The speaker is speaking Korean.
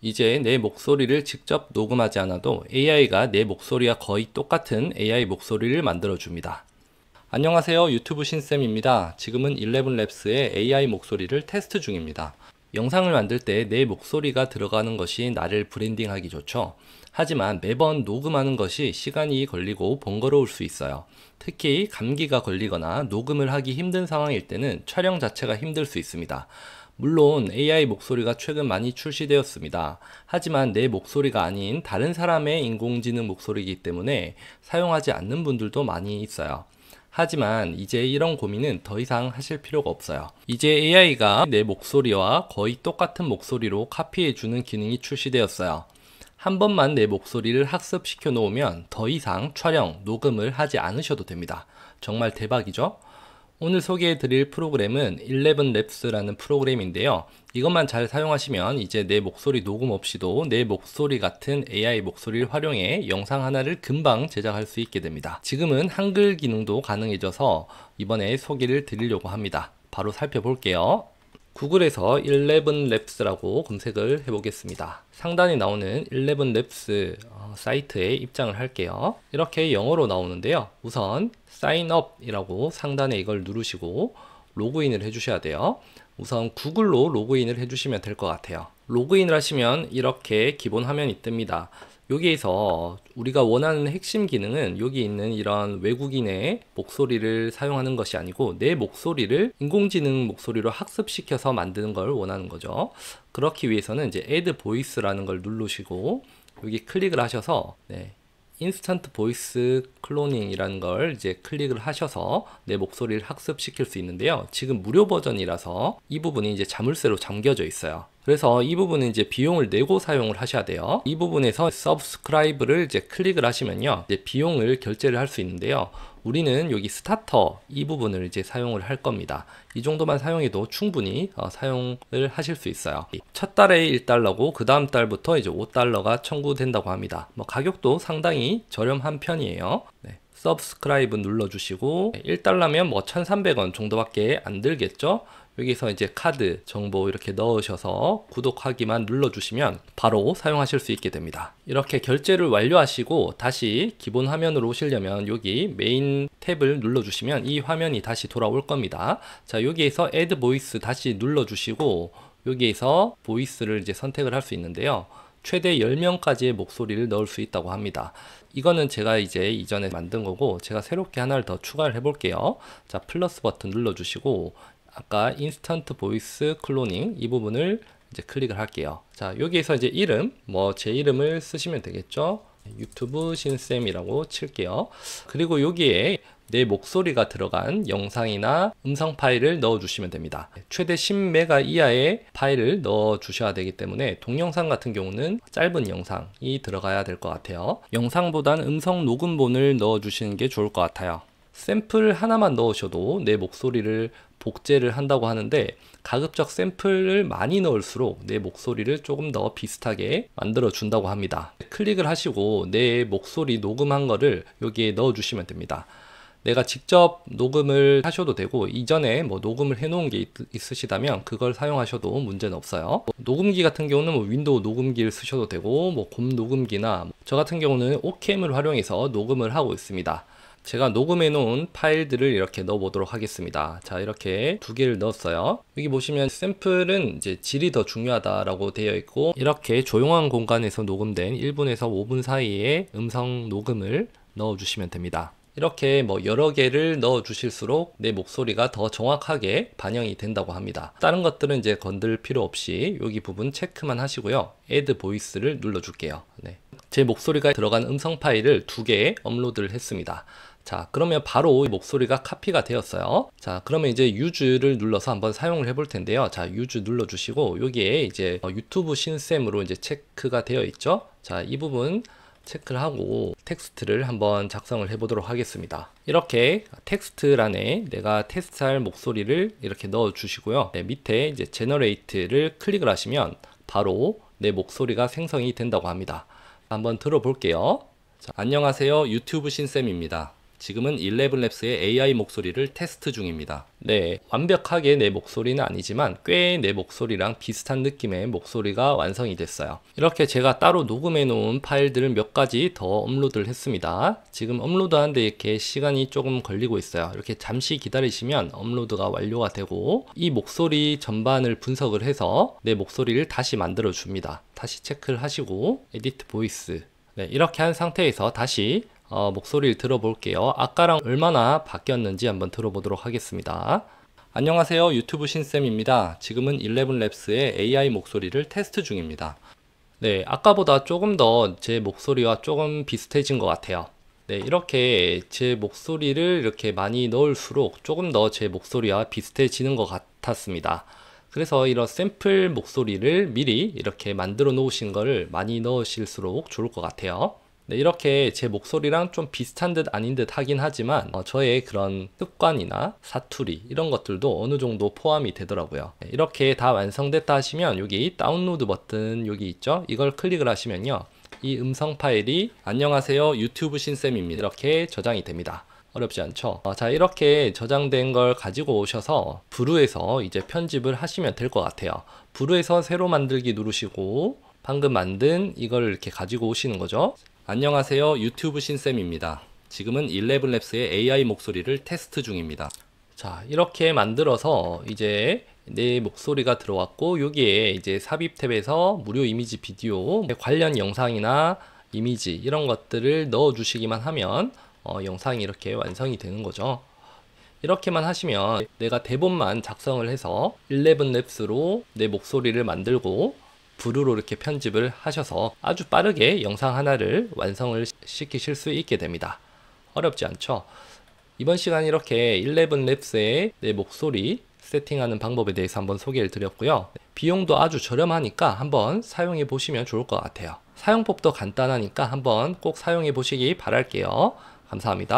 이제 내 목소리를 직접 녹음하지 않아도 AI가 내 목소리와 거의 똑같은 AI 목소리를 만들어줍니다. 안녕하세요, 유튜브 신쌤입니다. 지금은 11랩스의 AI 목소리를 테스트 중입니다. 영상을 만들 때 내 목소리가 들어가는 것이 나를 브랜딩하기 좋죠. 하지만 매번 녹음하는 것이 시간이 걸리고 번거로울 수 있어요. 특히 감기가 걸리거나 녹음을 하기 힘든 상황일 때는 촬영 자체가 힘들 수 있습니다. 물론 AI 목소리가 최근 많이 출시되었습니다. 하지만 내 목소리가 아닌 다른 사람의 인공지능 목소리이기 때문에 사용하지 않는 분들도 많이 있어요. 하지만 이제 이런 고민은 더 이상 하실 필요가 없어요. 이제 AI가 내 목소리와 거의 똑같은 목소리로 카피해주는 기능이 출시되었어요. 한 번만 내 목소리를 학습시켜 놓으면 더 이상 촬영, 녹음을 하지 않으셔도 됩니다. 정말 대박이죠? 오늘 소개해 드릴 프로그램은 11랩스라는 프로그램인데요. 이것만 잘 사용하시면 이제 내 목소리 녹음 없이도 내 목소리 같은 AI 목소리를 활용해 영상 하나를 금방 제작할 수 있게 됩니다. 지금은 한글 기능도 가능해져서 이번에 소개를 드리려고 합니다. 바로 살펴볼게요. 구글에서 11랩스라고 검색을 해보겠습니다. 상단에 나오는 11랩스 사이트에 입장을 할게요. 이렇게 영어로 나오는데요. 우선 Sign Up 이라고 상단에 이걸 누르시고 로그인을 해주셔야 돼요. 우선 구글로 로그인을 해주시면 될 것 같아요. 로그인을 하시면 이렇게 기본 화면이 뜹니다. 여기에서 우리가 원하는 핵심 기능은 여기 있는 이런 외국인의 목소리를 사용하는 것이 아니고 내 목소리를 인공지능 목소리로 학습시켜서 만드는 걸 원하는 거죠. 그렇기 위해서는 이제 Add Voice라는 걸 누르시고 여기 클릭을 하셔서 인스턴트 보이스 클로닝이라는 걸 이제 클릭을 하셔서 내 목소리를 학습시킬 수 있는데요. 지금 무료 버전이라서 이 부분이 이제 자물쇠로 잠겨져 있어요. 그래서 이 부분은 이제 비용을 내고 사용을 하셔야 돼요. 이 부분에서 Subscribe를 이제 클릭을 하시면요, 이제 비용을 결제를 할 수 있는데요. 우리는 여기 스타터 이 부분을 이제 사용을 할 겁니다. 이 정도만 사용해도 충분히 사용을 하실 수 있어요. 첫 달에 1달러고 그 다음 달부터 이제 5달러가 청구된다고 합니다. 가격도 상당히 저렴한 편이에요. 서브스크라이브 눌러주시고 1달러면 1,300원 정도밖에 안 들겠죠. 여기서 이제 카드 정보 이렇게 넣으셔서 구독하기만 눌러주시면 바로 사용하실 수 있게 됩니다. 이렇게 결제를 완료하시고 다시 기본 화면으로 오시려면 여기 메인 탭을 눌러주시면 이 화면이 다시 돌아올 겁니다. 자, 여기에서 Add Voice 다시 눌러주시고 여기에서 보이스를 이제 선택을 할 수 있는데요. 최대 10명까지의 목소리를 넣을 수 있다고 합니다. 이거는 제가 이제 이전에 만든 거고 제가 새롭게 하나를 더 추가를 해 볼게요. 자, 플러스 버튼 눌러주시고 아까 인스턴트 보이스 클로닝 이 부분을 이제 클릭을 할게요. 자, 여기에서 이제 이름, 제 이름을 쓰시면 되겠죠. 유튜브 신쌤이라고 칠게요. 그리고 여기에 내 목소리가 들어간 영상이나 음성 파일을 넣어 주시면 됩니다. 최대 10메가 이하의 파일을 넣어 주셔야 되기 때문에 동영상 같은 경우는 짧은 영상이 들어가야 될 것 같아요. 영상보단 음성 녹음본을 넣어 주시는 게 좋을 것 같아요. 샘플 하나만 넣으셔도 내 목소리를 복제를 한다고 하는데 가급적 샘플을 많이 넣을수록 내 목소리를 조금 더 비슷하게 만들어 준다고 합니다. 클릭을 하시고 내 목소리 녹음한 거를 여기에 넣어 주시면 됩니다. 내가 직접 녹음을 하셔도 되고 이전에 녹음을 해 놓은 게 있으시다면 그걸 사용하셔도 문제는 없어요. 녹음기 같은 경우는 윈도우 녹음기를 쓰셔도 되고 곰 녹음기나 저 같은 경우는 오캠을 활용해서 녹음을 하고 있습니다. 제가 녹음해 놓은 파일들을 이렇게 넣어 보도록 하겠습니다. 자, 이렇게 두 개를 넣었어요. 여기 보시면 샘플은 이제 질이 더 중요하다라고 되어 있고 이렇게 조용한 공간에서 녹음된 1분에서 5분 사이에 음성 녹음을 넣어 주시면 됩니다. 이렇게 여러 개를 넣어 주실수록 내 목소리가 더 정확하게 반영이 된다고 합니다. 다른 것들은 이제 건들 필요 없이 여기 부분 체크만 하시고요. Add Voice를 눌러 줄게요. 제 목소리가 들어간 음성 파일을 2개 업로드를 했습니다. 자, 그러면 바로 목소리가 카피가 되었어요. 자, 그러면 이제 유즈를 눌러서 한번 사용을 해볼 텐데요. 자, 유즈 눌러주시고 여기에 이제 유튜브 신쌤으로 이제 체크가 되어 있죠. 자, 이 부분 체크를 하고 텍스트를 한번 작성을 해보도록 하겠습니다. 이렇게 텍스트란에 내가 테스트할 목소리를 이렇게 넣어 주시고요. 밑에 이제 제너레이트를 클릭을 하시면 바로 내 목소리가 생성이 된다고 합니다. 한번 들어볼게요. 자, 안녕하세요, 유튜브 신쌤입니다. 지금은 11랩스의 AI 목소리를 테스트 중입니다. 네, 완벽하게 내 목소리는 아니지만 꽤 내 목소리랑 비슷한 느낌의 목소리가 완성이 됐어요. 이렇게 제가 따로 녹음해 놓은 파일들을 몇 가지 더 업로드를 했습니다. 지금 업로드하는데 이렇게 시간이 조금 걸리고 있어요. 이렇게 잠시 기다리시면 업로드가 완료가 되고 이 목소리 전반을 분석을 해서 내 목소리를 다시 만들어 줍니다. 다시 체크를 하시고 에디트 보이스, 네, 이렇게 한 상태에서 다시 목소리를 들어볼게요. 아까랑 얼마나 바뀌었는지 한번 들어보도록 하겠습니다. 안녕하세요, 유튜브 신쌤입니다. 지금은 11랩스의 AI 목소리를 테스트 중입니다. 네, 아까보다 조금 더 제 목소리와 조금 비슷해진 것 같아요. 네, 이렇게 제 목소리를 이렇게 많이 넣을수록 조금 더 제 목소리와 비슷해지는 것 같았습니다. 그래서 이런 샘플 목소리를 미리 이렇게 만들어 놓으신 거를 많이 넣으실수록 좋을 것 같아요. 네, 이렇게 제 목소리랑 좀 비슷한 듯 아닌 듯 하긴 하지만 저의 그런 습관이나 사투리 이런 것들도 어느 정도 포함이 되더라고요. 네, 이렇게 다 완성됐다 하시면 여기 다운로드 버튼 여기 있죠? 이걸 클릭을 하시면요, 이 음성 파일이 안녕하세요, 유튜브 신쌤입니다, 이렇게 저장이 됩니다. 어렵지 않죠? 자, 이렇게 저장된 걸 가지고 오셔서 브루에서 이제 편집을 하시면 될 것 같아요. 브루에서 새로 만들기 누르시고 방금 만든 이걸 이렇게 가지고 오시는 거죠. 안녕하세요, 유튜브 신쌤입니다. 지금은 11랩스의 AI 목소리를 테스트 중입니다. 자, 이렇게 만들어서 이제 내 목소리가 들어왔고 여기에 이제 삽입 탭에서 무료 이미지 비디오 관련 영상이나 이미지 이런 것들을 넣어 주시기만 하면 영상이 이렇게 완성이 되는 거죠. 이렇게만 하시면 내가 대본만 작성을 해서 11랩스로 내 목소리를 만들고 브루로 이렇게 편집을 하셔서 아주 빠르게 영상 하나를 완성을 시키실 수 있게 됩니다. 어렵지 않죠? 이번 시간 이렇게 11랩스의 내 목소리 세팅하는 방법에 대해서 한번 소개를 드렸고요. 비용도 아주 저렴하니까 한번 사용해 보시면 좋을 것 같아요. 사용법도 간단하니까 한번 꼭 사용해 보시기 바랄게요. 감사합니다.